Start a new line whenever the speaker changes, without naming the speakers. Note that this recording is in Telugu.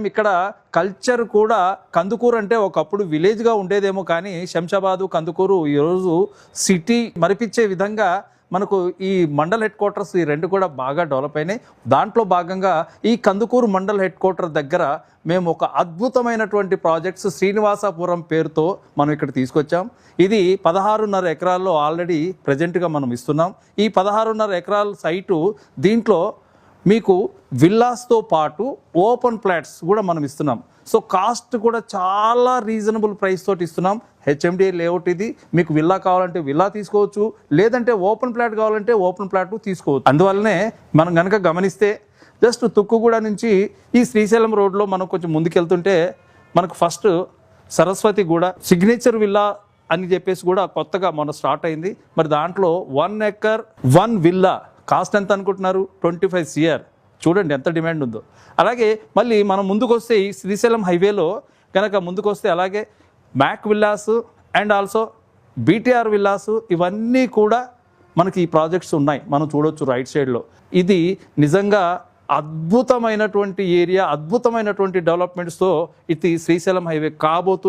ఇక్కడ కల్చర్ కూడా కందుకూరు అంటే ఒకప్పుడు విలేజ్గా ఉండేదేమో, కానీ శంషాబాదు కందుకూరు ఈరోజు సిటీ మరిపించే విధంగా మనకు ఈ మండల్ హెడ్ క్వార్టర్స్ ఈ రెండు కూడా బాగా డెవలప్ అయినాయి. దాంట్లో భాగంగా ఈ కందుకూరు మండల్ హెడ్ క్వార్టర్ దగ్గర మేము ఒక అద్భుతమైనటువంటి ప్రాజెక్ట్స్ శ్రీనివాసపురం పేరుతో మనం ఇక్కడ తీసుకొచ్చాం. ఇది 16.5 ఎకరాల్లో ఆల్రెడీ ప్రజెంట్గా మనం ఇస్తున్నాం. ఈ 16.5 ఎకరాల సైటు దీంట్లో మీకు విల్లాస్తో పాటు ఓపెన్ ప్లాట్స్ కూడా మనం ఇస్తున్నాం. సో కాస్ట్ కూడా చాలా రీజనబుల్ ప్రైస్ తోటి ఇస్తున్నాం. హెచ్ఎండిఏ లేఅవుట్ ఇది. మీకు విల్లా కావాలంటే విల్లా తీసుకోవచ్చు, లేదంటే ఓపెన్ ప్లాట్ కావాలంటే ఓపెన్ ప్లాట్ తీసుకోవచ్చు. అందువల్లనే మనం కనుక గమనిస్తే జస్ట్ తుక్కుగూడ నుంచి ఈ శ్రీశైలం రోడ్లో మనం కొంచెం ముందుకెళ్తుంటే మనకు ఫస్ట్ సరస్వతి కూడా సిగ్నేచర్ విల్లా అని చెప్పేసి కూడా కొత్తగా మొన్న స్టార్ట్ అయింది. మరి దాంట్లో 1 ఎకర్ 1 విల్లా కాస్ట్ ఎంత అనుకుంటున్నారు? 25 CR. చూడండి ఎంత డిమాండ్ ఉందో. అలాగే మళ్ళీ మనం ముందుకు వస్తే ఈ శ్రీశైలం హైవేలో కనుక ముందుకు వస్తే అలాగే Mac villas and also BTR villas ఇవన్నీ కూడా మనకి ఈ ప్రాజెక్ట్స్ ఉన్నాయి. మనం చూడొచ్చు రైట్ సైడ్లో. ఇది నిజంగా అద్భుతమైనటువంటి ఏరియా, అద్భుతమైనటువంటి డెవలప్మెంట్స్తో ఇది శ్రీశైలం హైవే కాబోతుంది.